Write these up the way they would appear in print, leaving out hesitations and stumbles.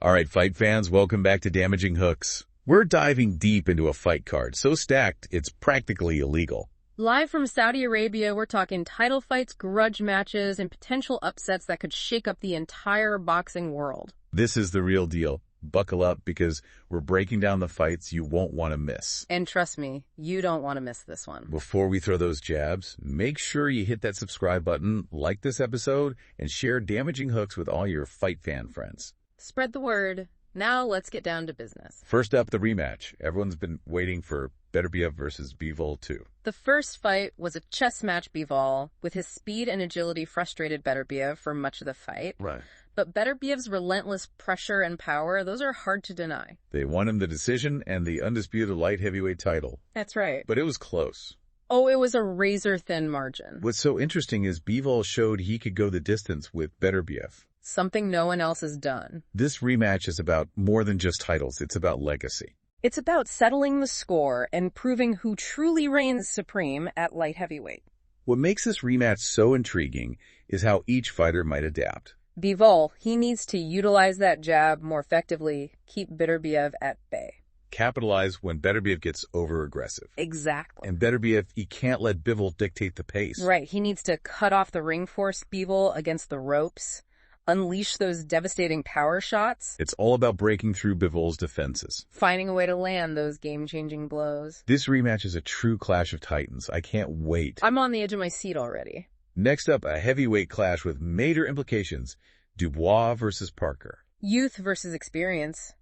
All right, fight fans, welcome back to Damaging Hooks. We're diving deep into a fight card so stacked it's practically illegal. Live from Saudi Arabia, we're talking title fights, grudge matches, and potential upsets that could shake up the entire boxing world. This is the real deal. Buckle up because we're breaking down the fights you won't want to miss. And trust me, you don't want to miss this one. Before we throw those jabs, make sure you hit that subscribe button, like this episode, and share Damaging Hooks with all your fight fan friends. Spread the word. Now let's get down to business. First up, the rematch. Everyone's been waiting for Beterbiev versus Bivol 2. The first fight was a chess match. Bivol, with his speed and agility, frustrated Beterbiev for much of the fight. Right. But Beterbiev's relentless pressure and power, those are hard to deny. They won him the decision and the undisputed light heavyweight title. That's right. But it was close. Oh, it was a razor-thin margin. What's so interesting is Bivol showed he could go the distance with Beterbiev. Something no one else has done. This rematch is about more than just titles. It's about legacy. It's about settling the score and proving who truly reigns supreme at light heavyweight. What makes this rematch so intriguing is how each fighter might adapt. Bivol, he needs to utilize that jab more effectively, keep Beterbiev at bay. Capitalize when Beterbiev gets over-aggressive. Exactly. And Beterbiev, he can't let Bivol dictate the pace. Right, he needs to cut off the ring force Bivol against the ropes, unleash those devastating power shots. It's all about breaking through Bivol's defenses. Finding a way to land those game-changing blows. This rematch is a true clash of titans. I can't wait. I'm on the edge of my seat already. Next up, a heavyweight clash with major implications. Dubois versus Parker. Youth versus experience.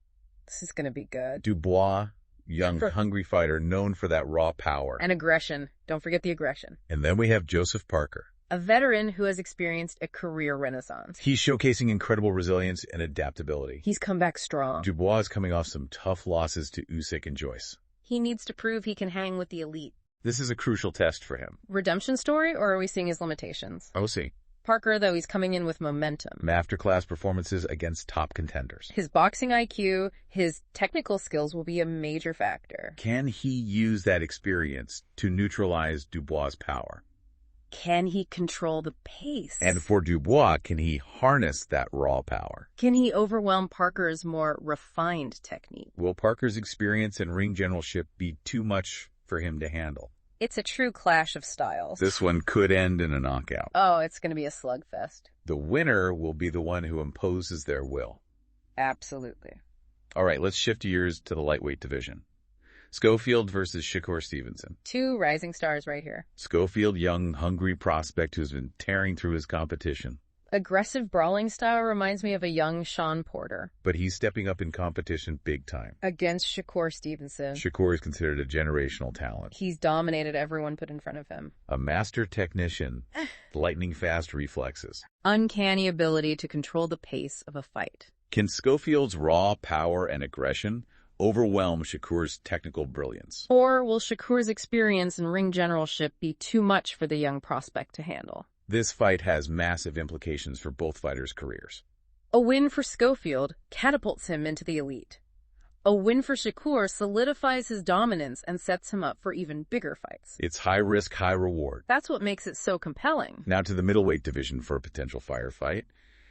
This is going to be good. Dubois, young, hungry fighter known for that raw power. And aggression. Don't forget the aggression. And then we have Joseph Parker. A veteran who has experienced a career renaissance. He's showcasing incredible resilience and adaptability. He's come back strong. Dubois is coming off some tough losses to Usyk and Joyce. He needs to prove he can hang with the elite. This is a crucial test for him. Redemption story, or are we seeing his limitations? We'll see. Parker, though, he's coming in with momentum. Masterclass performances against top contenders. His boxing IQ, his technical skills will be a major factor. Can he use that experience to neutralize Dubois' power? Can he control the pace? And for Dubois, can he harness that raw power? Can he overwhelm Parker's more refined technique? Will Parker's experience and ring generalship be too much for him to handle? It's a true clash of styles. This one could end in a knockout. Oh, it's going to be a slugfest. The winner will be the one who imposes their will. Absolutely. All right, let's shift gears to the lightweight division. Schofield versus Shakur Stevenson. Two rising stars right here. Schofield, young, hungry prospect who's been tearing through his competition. Aggressive brawling style reminds me of a young Sean Porter. But he's stepping up in competition big time. Against Shakur Stevenson. Shakur is considered a generational talent. He's dominated everyone put in front of him. A master technician, lightning-fast reflexes. Uncanny ability to control the pace of a fight. Can Schofield's raw power and aggression overwhelm Shakur's technical brilliance? Or will Shakur's experience and ring generalship be too much for the young prospect to handle? This fight has massive implications for both fighters' careers. A win for Schofield catapults him into the elite. A win for Shakur solidifies his dominance and sets him up for even bigger fights. It's high risk, high reward. That's what makes it so compelling. Now to the middleweight division for a potential firefight.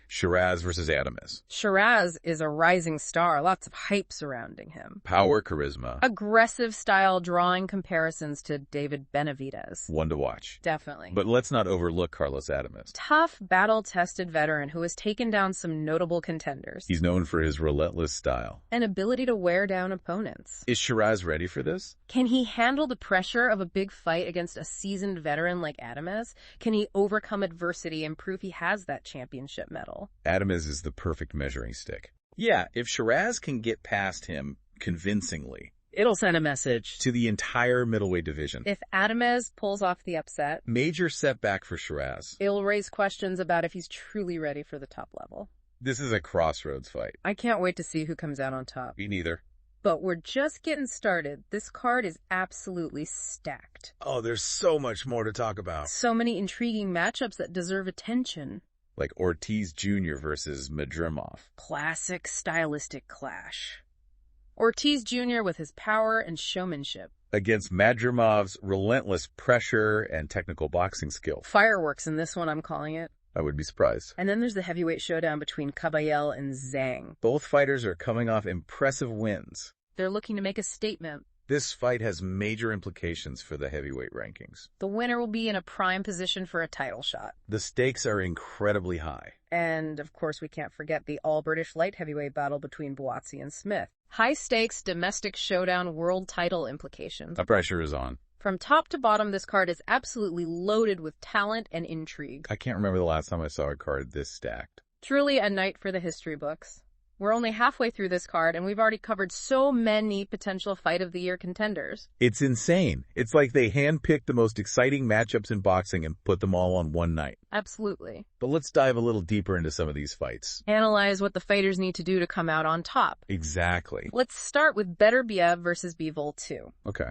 Shiraz versus Adames. Shiraz is a rising star, lots of hype surrounding him. Power, charisma. Aggressive style, drawing comparisons to David Benavidez. One to watch. Definitely. But let's not overlook Carlos Adames. Tough, battle-tested veteran who has taken down some notable contenders. He's known for his relentless style. An ability to wear down opponents. Is Shiraz ready for this? Can he handle the pressure of a big fight against a seasoned veteran like Adames? Can he overcome adversity and prove he has that championship medal? Adames is the perfect measuring stick. Yeah, if Shiraz can get past him convincingly, it'll send a message to the entire middleweight division. If Adames pulls off the upset, major setback for Shiraz. It'll raise questions about if he's truly ready for the top level. This is a crossroads fight. I can't wait to see who comes out on top. Me neither. But we're just getting started. This card is absolutely stacked. Oh, there's so much more to talk about. So many intriguing matchups that deserve attention. Like Ortiz Jr. versus Madrimov. Classic stylistic clash. Ortiz Jr. with his power and showmanship. Against Madrimov's relentless pressure and technical boxing skill. Fireworks in this one, I'm calling it. I would be surprised. And then there's the heavyweight showdown between Caballel and Zhang. Both fighters are coming off impressive wins. They're looking to make a statement. This fight has major implications for the heavyweight rankings. The winner will be in a prime position for a title shot. The stakes are incredibly high. And, of course, we can't forget the all-British light heavyweight battle between Buatsi and Smith. High-stakes domestic showdown world title implications. The pressure is on. From top to bottom, this card is absolutely loaded with talent and intrigue. I can't remember the last time I saw a card this stacked. Truly a night for the history books. We're only halfway through this card, and we've already covered so many potential Fight of the Year contenders. It's insane. It's like they handpicked the most exciting matchups in boxing and put them all on one night. Absolutely. But let's dive a little deeper into some of these fights. Analyze what the fighters need to do to come out on top. Exactly. Let's start with Beterbiev versus Bivol 2. Okay.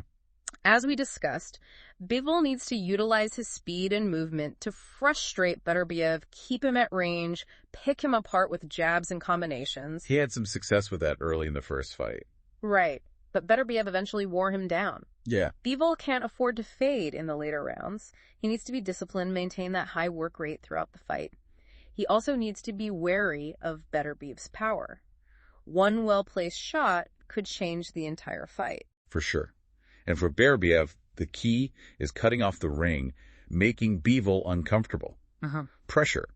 As we discussed, Bivol needs to utilize his speed and movement to frustrate Beterbiev, keep him at range, pick him apart with jabs and combinations. He had some success with that early in the first fight. Right, but Beterbiev eventually wore him down. Yeah. Bivol can't afford to fade in the later rounds. He needs to be disciplined, maintain that high work rate throughout the fight. He also needs to be wary of Beterbiev's power. One well-placed shot could change the entire fight. For sure. And for Beterbiev, the key is cutting off the ring, making Bivol uncomfortable. Pressure.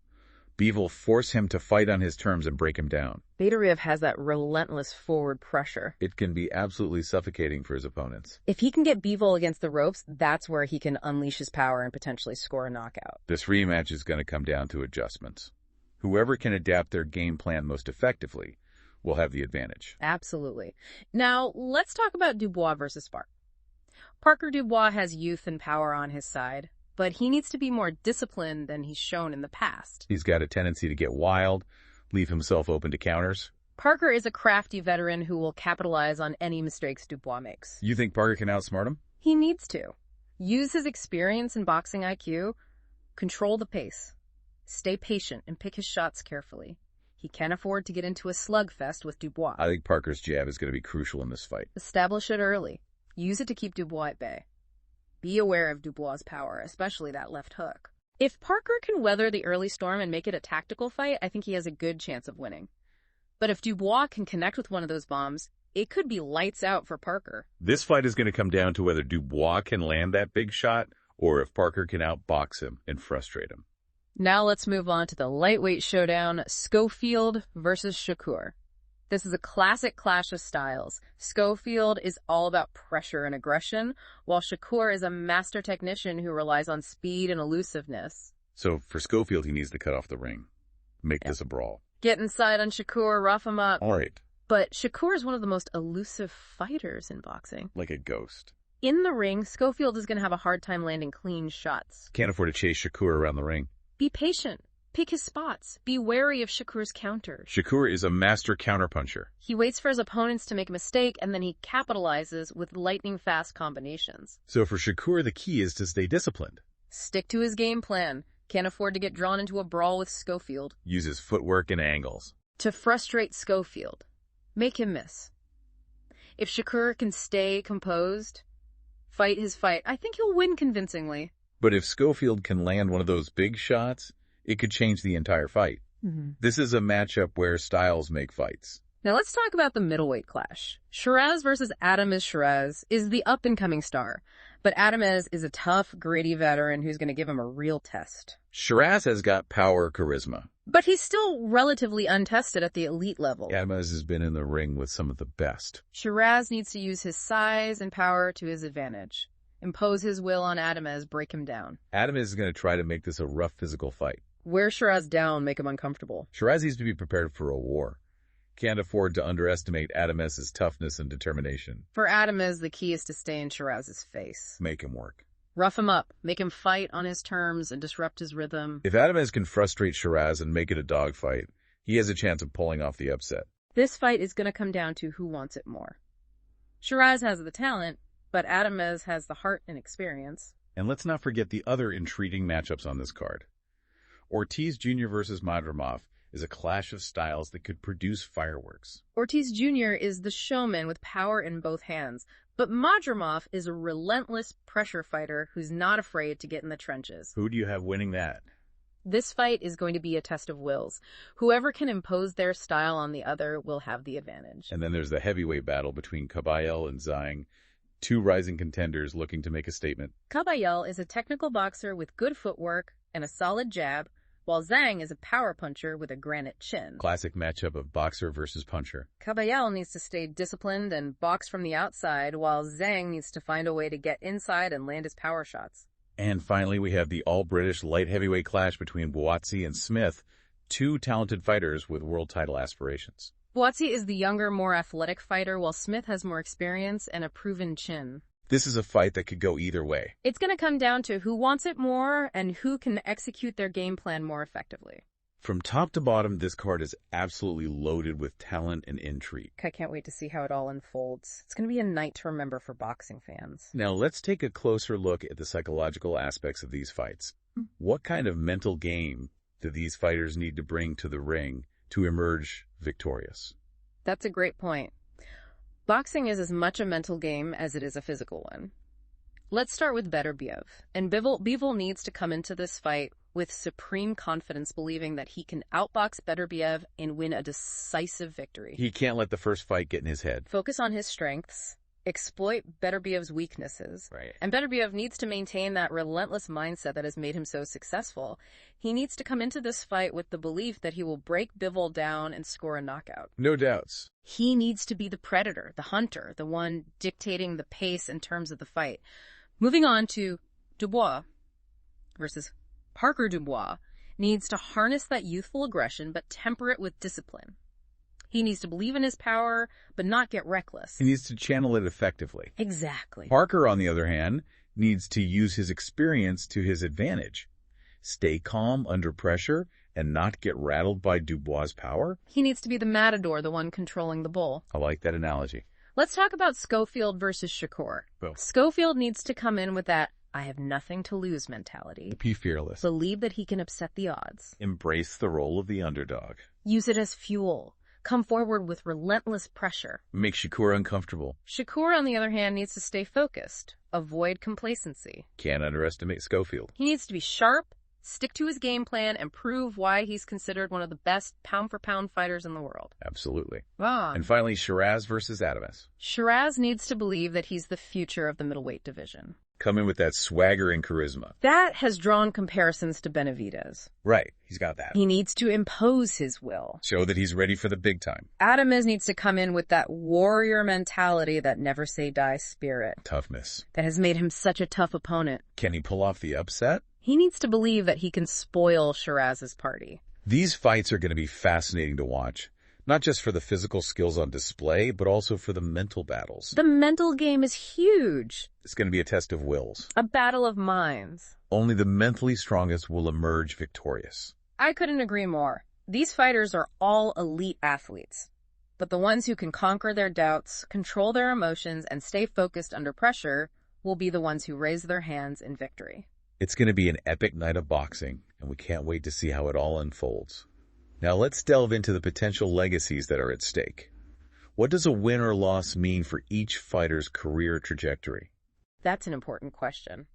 Bivol force him to fight on his terms and break him down. Beterbiev has that relentless forward pressure. It can be absolutely suffocating for his opponents. If he can get Bivol against the ropes, that's where he can unleash his power and potentially score a knockout. This rematch is going to come down to adjustments. Whoever can adapt their game plan most effectively will have the advantage. Absolutely. Now, let's talk about Dubois versus Spark. Parker Dubois has youth and power on his side, but he needs to be more disciplined than he's shown in the past. He's got a tendency to get wild, leave himself open to counters. Parker is a crafty veteran who will capitalize on any mistakes Dubois makes. You think Parker can outsmart him? He needs to. Use his experience and boxing IQ, control the pace, stay patient, and pick his shots carefully. He can't afford to get into a slugfest with Dubois. I think Parker's jab is going to be crucial in this fight. Establish it early. Use it to keep Dubois at bay. Be aware of Dubois' power, especially that left hook. If Parker can weather the early storm and make it a tactical fight, I think he has a good chance of winning. But if Dubois can connect with one of those bombs, it could be lights out for Parker. This fight is going to come down to whether Dubois can land that big shot or if Parker can outbox him and frustrate him. Now let's move on to the lightweight showdown, Schofield versus Shakur. This is a classic clash of styles. Schofield is all about pressure and aggression, while Shakur is a master technician who relies on speed and elusiveness. So for Schofield, he needs to cut off the ring. Make this a brawl. Get inside on Shakur, rough him up. All right. But Shakur is one of the most elusive fighters in boxing. Like a ghost. In the ring, Schofield is going to have a hard time landing clean shots. Can't afford to chase Shakur around the ring. Be patient. Pick his spots. Be wary of Shakur's counters. Shakur is a master counterpuncher. He waits for his opponents to make a mistake, and then he capitalizes with lightning-fast combinations. So for Shakur, the key is to stay disciplined. Stick to his game plan. Can't afford to get drawn into a brawl with Schofield. Use his footwork and angles. To frustrate Schofield. Make him miss. If Shakur can stay composed, fight his fight, I think he'll win convincingly. But if Schofield can land one of those big shots, it could change the entire fight. This is a matchup where styles make fights. Now let's talk about the middleweight clash. Shiraz versus Adames Shiraz is the up-and-coming star, but Adames is a tough, gritty veteran who's going to give him a real test. Shiraz has got power, charisma. But he's still relatively untested at the elite level. Adames has been in the ring with some of the best. Shiraz needs to use his size and power to his advantage. Impose his will on Adames, break him down. Adames is going to try to make this a rough physical fight. Wear Shiraz down, make him uncomfortable. Shiraz needs to be prepared for a war. Can't afford to underestimate Adames' toughness and determination. For Adames, the key is to stay in Shiraz's face. Make him work. Rough him up, make him fight on his terms and disrupt his rhythm. If Adames can frustrate Shiraz and make it a dogfight, he has a chance of pulling off the upset. This fight is going to come down to who wants it more. Shiraz has the talent, but Adames has the heart and experience. And let's not forget the other intriguing matchups on this card. Ortiz Jr. versus Madrimov is a clash of styles that could produce fireworks. Ortiz Jr. is the showman with power in both hands, but Madrimov is a relentless pressure fighter who's not afraid to get in the trenches. Who do you have winning that? This fight is going to be a test of wills. Whoever can impose their style on the other will have the advantage. And then there's the heavyweight battle between Kabayel and Zhang, two rising contenders looking to make a statement. Kabayel is a technical boxer with good footwork and a solid jab, while Zhang is a power puncher with a granite chin. Classic matchup of boxer versus puncher. Kabayel needs to stay disciplined and box from the outside, while Zhang needs to find a way to get inside and land his power shots. And finally, we have the all-British light heavyweight clash between Buatsi and Smith, two talented fighters with world title aspirations. Buatsi is the younger, more athletic fighter, while Smith has more experience and a proven chin. This is a fight that could go either way. It's going to come down to who wants it more and who can execute their game plan more effectively. From top to bottom, this card is absolutely loaded with talent and intrigue. I can't wait to see how it all unfolds. It's going to be a night to remember for boxing fans. Now, let's take a closer look at the psychological aspects of these fights. What kind of mental game do these fighters need to bring to the ring to emerge victorious? That's a great point. Boxing is as much a mental game as it is a physical one. Let's start with Beterbiev. And Bivol needs to come into this fight with supreme confidence, believing that he can outbox Beterbiev and win a decisive victory. He can't let the first fight get in his head. Focus on his strengths, exploit Beterbiev's weaknesses. Right. And Beterbiev needs to maintain that relentless mindset that has made him so successful. He needs to come into this fight with the belief that he will break Bivol down and score a knockout. No doubts. He needs to be the predator, the hunter, the one dictating the pace and terms of the fight. Moving on to Dubois versus Parker. Dubois needs to harness that youthful aggression, but temper it with discipline. He needs to believe in his power, but not get reckless. He needs to channel it effectively. Exactly. Parker, on the other hand, needs to use his experience to his advantage. Stay calm under pressure and not get rattled by Dubois' power. He needs to be the matador, the one controlling the bull. I like that analogy. Let's talk about Schofield versus Shakur. Well, Schofield needs to come in with that I have nothing to lose mentality. be fearless. Believe that he can upset the odds. Embrace the role of the underdog. Use it as fuel. Come forward with relentless pressure. Make Shakur uncomfortable. Shakur, on the other hand, needs to stay focused. Avoid complacency. Can't underestimate Schofield. He needs to be sharp, stick to his game plan, and prove why he's considered one of the best pound-for-pound fighters in the world. Absolutely. Ah. And finally, Shiraz versus Adames. Shiraz needs to believe that he's the future of the middleweight division. Come in with that swagger and charisma. That has drawn comparisons to Benavidez. Right, he's got that. He needs to impose his will. Show that he's ready for the big time. Adames needs to come in with that warrior mentality, that never say die spirit. Toughness. That has made him such a tough opponent. Can he pull off the upset? He needs to believe that he can spoil Shiraz's party. These fights are going to be fascinating to watch. Not just for the physical skills on display, but also for the mental battles. The mental game is huge. It's going to be a test of wills. A battle of minds. Only the mentally strongest will emerge victorious. I couldn't agree more. These fighters are all elite athletes. But the ones who can conquer their doubts, control their emotions, and stay focused under pressure will be the ones who raise their hands in victory. It's going to be an epic night of boxing, and we can't wait to see how it all unfolds. Now let's delve into the potential legacies that are at stake. What does a win or loss mean for each fighter's career trajectory? That's an important question.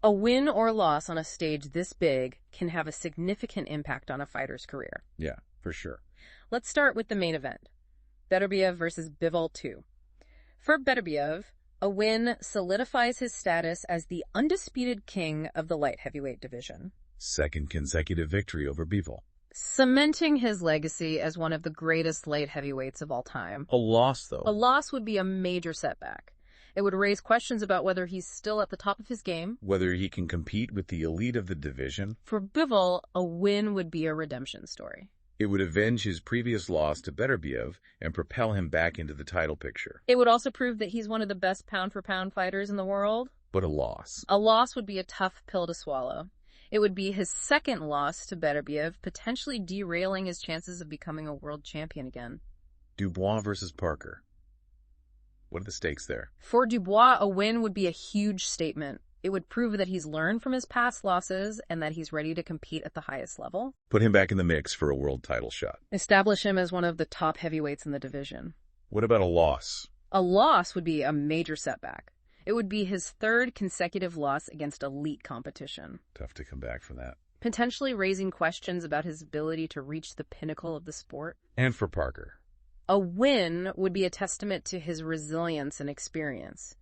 A win or loss on a stage this big can have a significant impact on a fighter's career. Yeah, for sure. Let's start with the main event. Beterbiev versus Bivol 2. For Beterbiev, a win solidifies his status as the undisputed king of the light heavyweight division. Second consecutive victory over Bivol. Cementing his legacy as one of the greatest light heavyweights of all time. A loss, though. A loss would be a major setback. It would raise questions about whether he's still at the top of his game. Whether he can compete with the elite of the division. For Bivol, a win would be a redemption story. It would avenge his previous loss to Beterbiev and propel him back into the title picture. It would also prove that he's one of the best pound-for-pound fighters in the world. But a loss. A loss would be a tough pill to swallow. It would be his second loss to Beterbiev, potentially derailing his chances of becoming a world champion again. Dubois versus Parker. What are the stakes there? For Dubois, a win would be a huge statement. It would prove that he's learned from his past losses and that he's ready to compete at the highest level. Put him back in the mix for a world title shot. Establish him as one of the top heavyweights in the division. What about a loss? A loss would be a major setback. It would be his third consecutive loss against elite competition. Tough to come back from that. potentially raising questions about his ability to reach the pinnacle of the sport. And for Parker, A win would be a testament to his resilience and experience.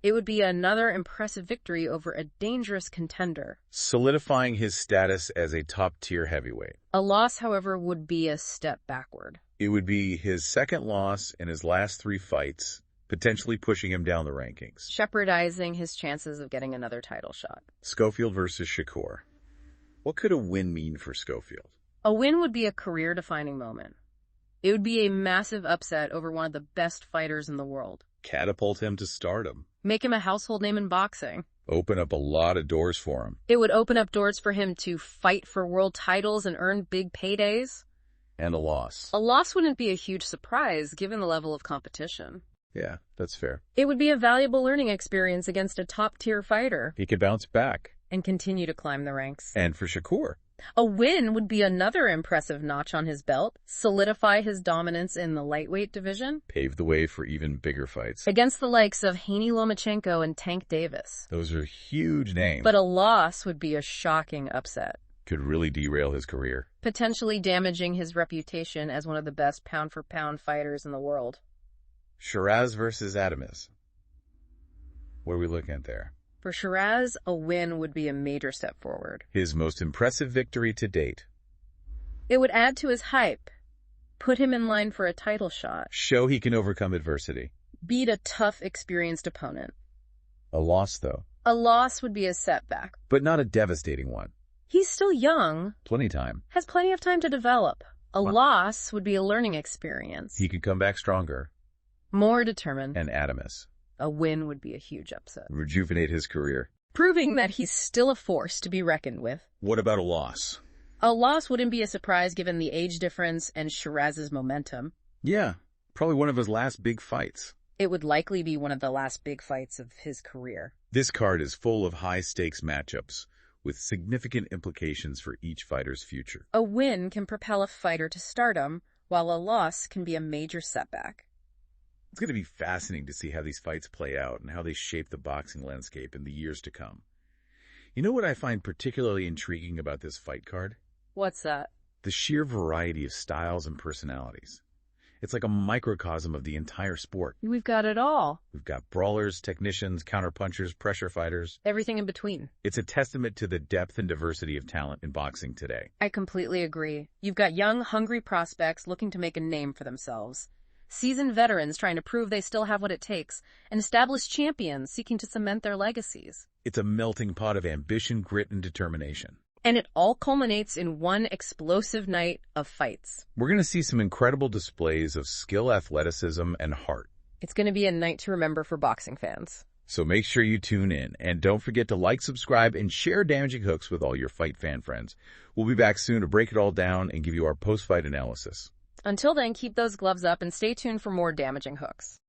It would be another impressive victory over a dangerous contender. solidifying his status as a top-tier heavyweight. A loss, however, would be a step backward. It would be his second loss in his last 3 fights, potentially pushing him down the rankings. Jeopardizing his chances of getting another title shot. Schofield versus Shakur. What could a win mean for Schofield? A win would be a career-defining moment. It would be a massive upset over one of the best fighters in the world. Catapult him to stardom. Make him a household name in boxing. Open up a lot of doors for him. It would open up doors for him to fight for world titles and earn big paydays. And a loss. A loss wouldn't be a huge surprise given the level of competition. Yeah, that's fair. It would be a valuable learning experience against a top-tier fighter He could bounce back. and continue to climb the ranks. And for Shakur, A win would be another impressive notch on his belt, solidify his dominance in the lightweight division paved the way for even bigger fights. against the likes of Haney Lomachenko and Tank Davis. Those are huge names. But a loss would be a shocking upset, could really derail his career. potentially damaging his reputation as one of the best pound-for-pound fighters in the world. Shiraz versus Adames. What are we looking at there? For Shiraz, a win would be a major step forward. His most impressive victory to date. It would add to his hype, put him in line for a title shot, Show he can overcome adversity. beat a tough, experienced opponent. A loss, though. A loss would be a setback. But not a devastating one. He's still young, Plenty time. has plenty of time to develop. A loss would be a learning experience. He could come back stronger. More determined. And Adames. A win would be a huge upset, Rejuvenate his career. proving that he's still a force to be reckoned with. What about a loss? A loss wouldn't be a surprise given the age difference and Shiraz's momentum. Yeah, probably one of his last big fights. It would likely be one of the last big fights of his career. This card is full of high-stakes matchups with significant implications for each fighter's future. A win can propel a fighter to stardom, while a loss can be a major setback. It's going to be fascinating to see how these fights play out and how they shape the boxing landscape in the years to come. You know what I find particularly intriguing about this fight card? What's that? The sheer variety of styles and personalities. It's like a microcosm of the entire sport. We've got it all. We've got brawlers, technicians, counterpunchers, pressure fighters. Everything in between. It's a testament to the depth and diversity of talent in boxing today. I completely agree. You've got young, hungry prospects looking to make a name for themselves. Seasoned veterans trying to prove they still have what it takes, and established champions seeking to cement their legacies. It's a melting pot of ambition, grit, and determination. And it all culminates in one explosive night of fights. We're going to see some incredible displays of skill, athleticism, and heart. It's going to be a night to remember for boxing fans. So make sure you tune in, and don't forget to like, subscribe, and share Damaging Hooks with all your fight fan friends. We'll be back soon to break it all down and give you our post-fight analysis. Until then, keep those gloves up and stay tuned for more damaging hooks.